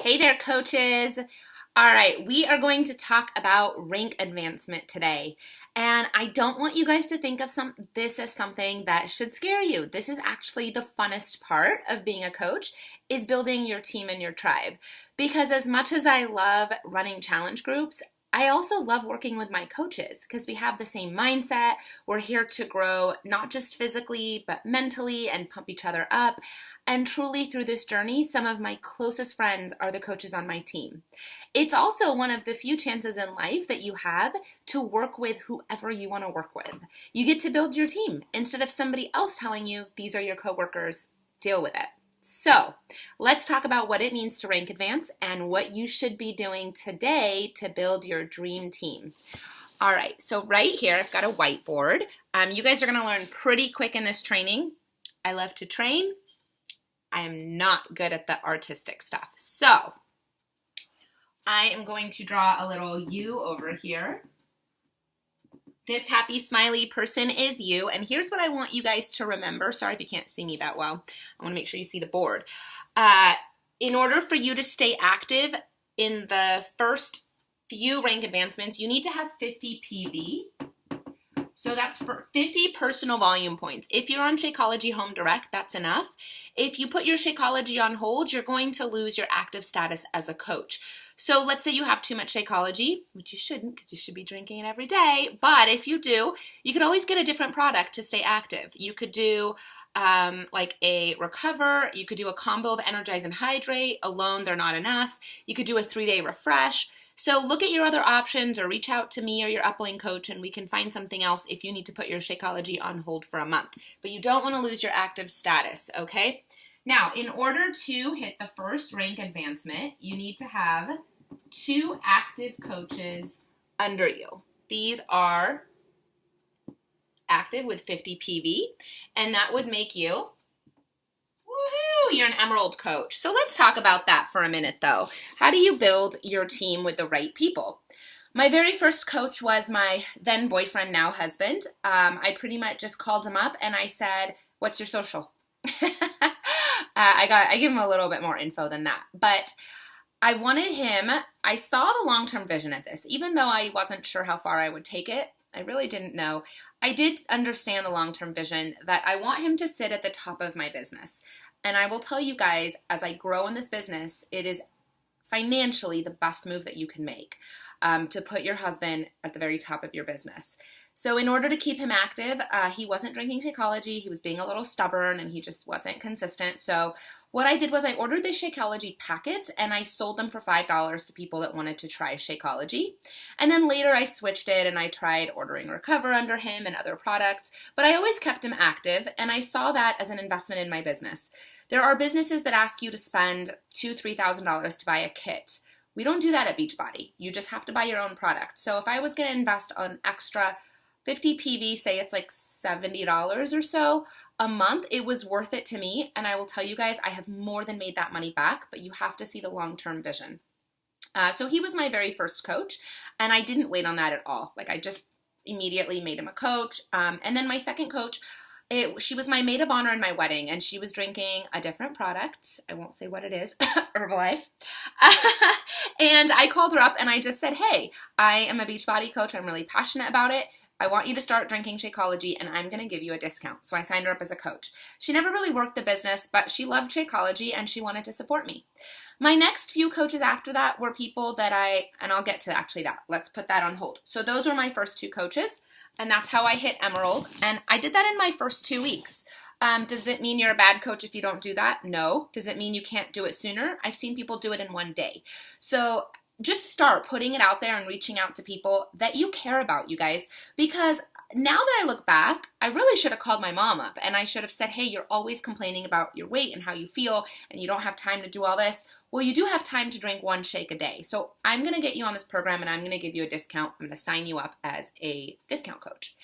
Hey there, coaches. All right, we are going to talk about rank advancement today. And I don't want you guys to think of this as something that should scare you. This is actually the funnest part of being a coach, is building your team and your tribe. Because as much as I love running challenge groups, I also love working with my coaches because we have the same mindset. We're here to grow, not just physically, but mentally, and pump each other up. And truly, through this journey, some of my closest friends are the coaches on my team. It's also one of the few chances in life that you have to work with whoever you want to work with. You get to build your team instead of somebody else telling you, these are your coworkers, deal with it. So let's talk about what it means to rank advance and what you should be doing today to build your dream team. All right, so right here, I've got a whiteboard. You guys are going to learn pretty quick in this training. I love to train. I am not good at the artistic stuff. So I am going to draw a little U over here. This happy smiley person is you. And here's what I want you guys to remember. Sorry if you can't see me that well. I want to make sure you see the board. In order for you to stay active in the first few rank advancements, you need to have 50 PV. So that's for 50 personal volume points. If you're on Shakeology Home Direct, that's enough. If you put your Shakeology on hold, you're going to lose your active status as a coach. So let's say you have too much Shakeology, which you shouldn't because you should be drinking it every day. But if you do, you could always get a different product to stay active. You could do like a Recover. You could do a combo of Energize and Hydrate. Alone, they're not enough. You could do a 3-day refresh. So look at your other options or reach out to me or your upline coach and we can find something else if you need to put your Shakeology on hold for a month. But you don't want to lose your active status, okay? Now, in order to hit the first rank advancement, you need to have 2 active coaches under you. These are active with 50 PV, and that would make you, woohoo, you're an Emerald coach. So let's talk about that for a minute, though. How do you build your team with the right people? My very first coach was my then boyfriend, now husband. I pretty much just called him up and I said, what's your social? I give him a little bit more info than that, but I wanted him, I saw the long-term vision of this, even though I wasn't sure how far I would take it. I really didn't know. I did understand the long-term vision that I want him to sit at the top of my business. And I will tell you guys, as I grow in this business, it is financially the best move that you can make, to put your husband at the very top of your business. So in order to keep him active, he wasn't drinking Shakeology. He was being a little stubborn and he just wasn't consistent. So what I did was I ordered the Shakeology packets and I sold them for $5 to people that wanted to try Shakeology. And then later I switched it and I tried ordering Recover under him and other products. But I always kept him active and I saw that as an investment in my business. There are businesses that ask you to spend $2,000, $3,000 to buy a kit. We don't do that at Beachbody. You just have to buy your own product. So if I was going to invest an extra 50 PV, say it's like $70 or so a month, it was worth it to me. And I will tell you guys, I have more than made that money back, but you have to see the long-term vision. So he was my very first coach, and I didn't wait on that at all. Like I just immediately made him a coach. And then my second coach, she was my maid of honor in my wedding, and she was drinking a different product. I won't say what it is, Herbalife. And I called her up and I just said, hey, I am a Beachbody coach. I'm really passionate about it. I want you to start drinking Shakeology and I'm going to give you a discount. So I signed her up as a coach. She never really worked the business, but she loved Shakeology and she wanted to support me. My next few coaches after that were people that and I'll get to actually that. Let's put that on hold. So those were my first 2 coaches and that's how I hit Emerald. And I did that in my first 2 weeks. Does it mean you're a bad coach if you don't do that? No. Does it mean you can't do it sooner? I've seen people do it in 1 day. So just start putting it out there and reaching out to people that you care about, you guys, because now that I look back, I really should have called my mom up and I should have said, hey, you're always complaining about your weight and how you feel and you don't have time to do all this. Well, you do have time to drink 1 shake a day. So I'm going to get you on this program and I'm going to give you a discount. I'm going to sign you up as a discount coach.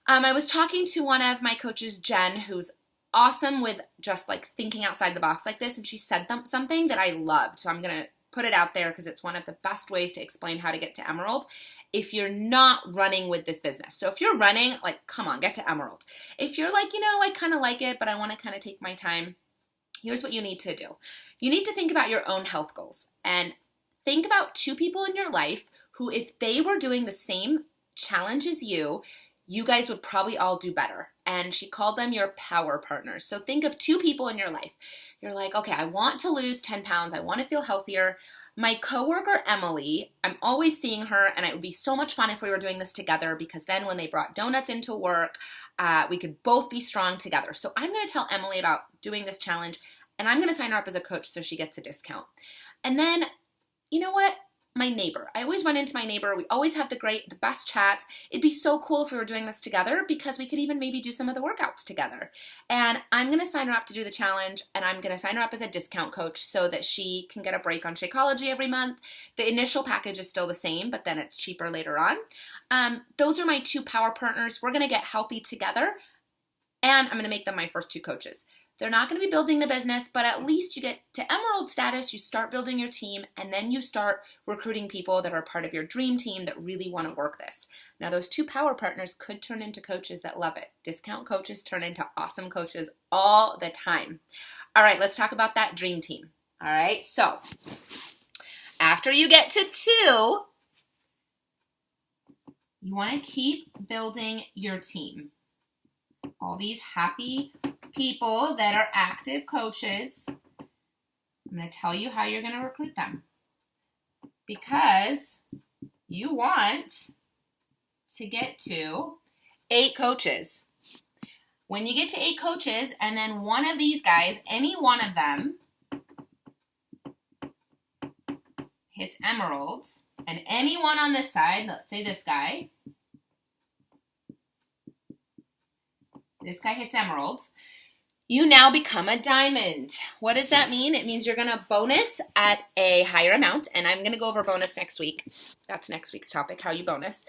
I was talking to one of my coaches, Jen, who's awesome with just like thinking outside the box like this. And she said something that I loved. So I'm going to put it out there because it's one of the best ways to explain how to get to Emerald if you're not running with this business. So if you're running, like, come on, get to Emerald. If you're like, I kind of like it, but I want to kind of take my time, here's what you need to do. You need to think about your own health goals and think about 2 people in your life who, if they were doing the same challenge as you guys would probably all do better. And she called them your power partners. So think of 2 people in your life. You're like, okay, I want to lose 10 pounds. I want to feel healthier. My coworker, Emily, I'm always seeing her, and it would be so much fun if we were doing this together, because then when they brought donuts into work, we could both be strong together. So I'm going to tell Emily about doing this challenge, and I'm going to sign her up as a coach so she gets a discount. And then, you know what? My neighbor. I always run into my neighbor. We always have the best chats. It'd be so cool if we were doing this together, because we could even maybe do some of the workouts together. And I'm going to sign her up to do the challenge, and I'm going to sign her up as a discount coach so that she can get a break on Shakeology every month. The initial package is still the same, but then it's cheaper later on. Those are my 2 power partners. We're going to get healthy together, and I'm going to make them my first 2 coaches. They're not going to be building the business, but at least you get to Emerald status, you start building your team, and then you start recruiting people that are part of your dream team that really want to work this. Now, those 2 power partners could turn into coaches that love it. Discount coaches turn into awesome coaches all the time. All right, let's talk about that dream team. All right, so after you get to 2, you want to keep building your team. All these happy people that are active coaches, I'm going to tell you how you're going to recruit them, because you want to get to 8 coaches. When you get to 8 coaches, and then one of these guys, any one of them, hits Emerald, and anyone on this side, let's say this guy hits Emerald, you now become a diamond. What does that mean? It means you're going to bonus at a higher amount, and I'm going to go over bonus next week. That's next week's topic, how you bonus.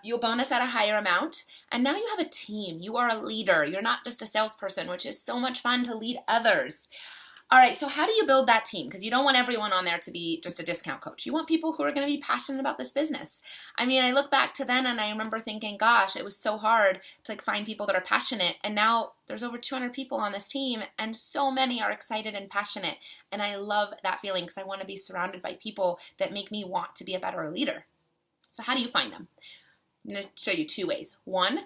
You'll bonus at a higher amount, and now you have a team. You are a leader. You're not just a salesperson, which is so much fun to lead others. All right, so how do you build that team? Because you don't want everyone on there to be just a discount coach. You want people who are going to be passionate about this business. I mean, I look back to then and I remember thinking, gosh, it was so hard to find people that are passionate. And now there's over 200 people on this team, and so many are excited and passionate. And I love that feeling, because I want to be surrounded by people that make me want to be a better leader. So how do you find them? I'm going to show you 2 ways. 1,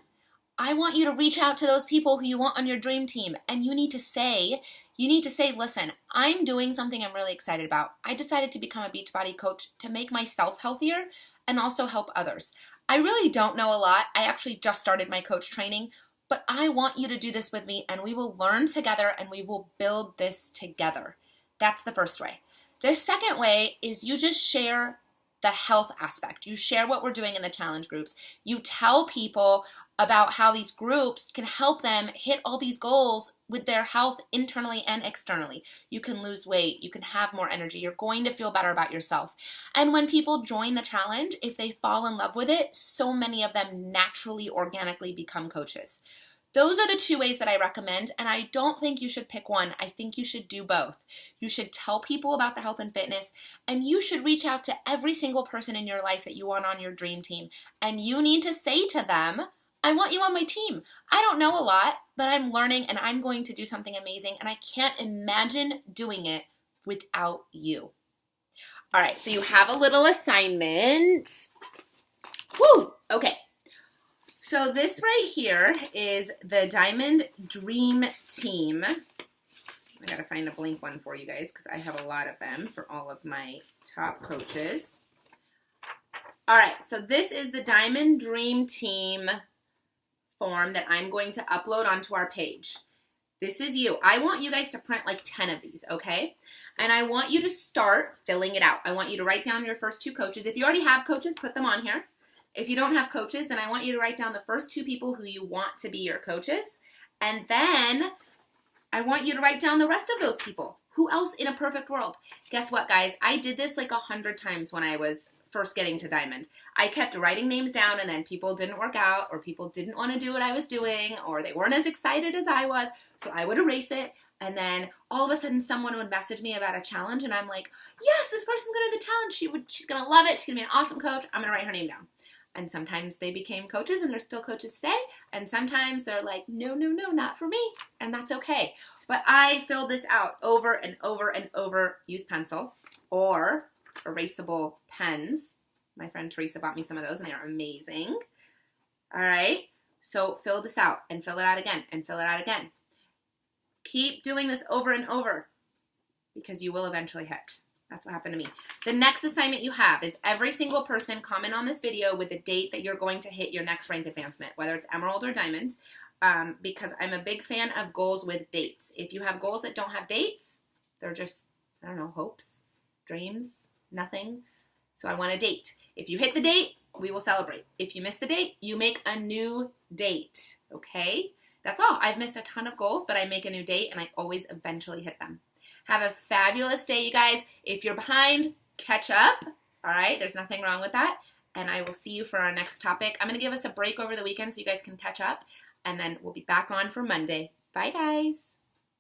I want you to reach out to those people who you want on your dream team, and you need to say, listen, I'm doing something I'm really excited about. I decided to become a Beachbody coach to make myself healthier and also help others. I really don't know a lot. I actually just started my coach training, but I want you to do this with me, and we will learn together, and we will build this together. That's the first way. The second way is you just share the health aspect. You share what we're doing in the challenge groups. You tell people about how these groups can help them hit all these goals with their health internally and externally. You can lose weight. You can have more energy. You're going to feel better about yourself. And when people join the challenge, if they fall in love with it, so many of them naturally, organically become coaches. Those are the 2 ways that I recommend, and I don't think you should pick one. I think you should do both. You should tell people about the health and fitness, and you should reach out to every single person in your life that you want on your dream team, and you need to say to them, I want you on my team. I don't know a lot, but I'm learning, and I'm going to do something amazing, and I can't imagine doing it without you. All right, so you have a little assignment. Woo! Okay. So this right here is the Diamond Dream Team. I gotta find a blank one for you guys, because I have a lot of them for all of my top coaches. All right, so this is the Diamond Dream Team form that I'm going to upload onto our page. This is you. I want you guys to print like 10 of these, okay? And I want you to start filling it out. I want you to write down your first 2 coaches. If you already have coaches, put them on here. If you don't have coaches, then I want you to write down the first 2 people who you want to be your coaches. And then I want you to write down the rest of those people. Who else in a perfect world? Guess what, guys? I did this like 100 times when I was first getting to Diamond. I kept writing names down, and then people didn't work out, or people didn't want to do what I was doing, or they weren't as excited as I was. So I would erase it. And then all of a sudden someone would message me about a challenge, and I'm like, yes, this person's going to do the challenge. She's going to love it. She's going to be an awesome coach. I'm going to write her name down. And sometimes they became coaches, and they're still coaches today. And sometimes they're like, no, not for me. And that's okay. But I filled this out over and over and over. Use pencil or erasable pens. My friend Teresa bought me some of those, and they are amazing. All right, so fill this out and fill it out again and fill it out again. Keep doing this over and over because you will eventually hit. That's what happened to me. The next assignment you have is every single person comment on this video with the date that you're going to hit your next rank advancement, whether it's Emerald or Diamond, because I'm a big fan of goals with dates. If you have goals that don't have dates, they're just, I don't know, hopes, dreams, nothing. So I want a date. If you hit the date, we will celebrate. If you miss the date, you make a new date, okay? That's all. I've missed a ton of goals, but I make a new date, and I always eventually hit them. Have a fabulous day, you guys. If you're behind, catch up, all right? There's nothing wrong with that, and I will see you for our next topic. I'm going to give us a break over the weekend so you guys can catch up, and then we'll be back on for Monday. Bye, guys.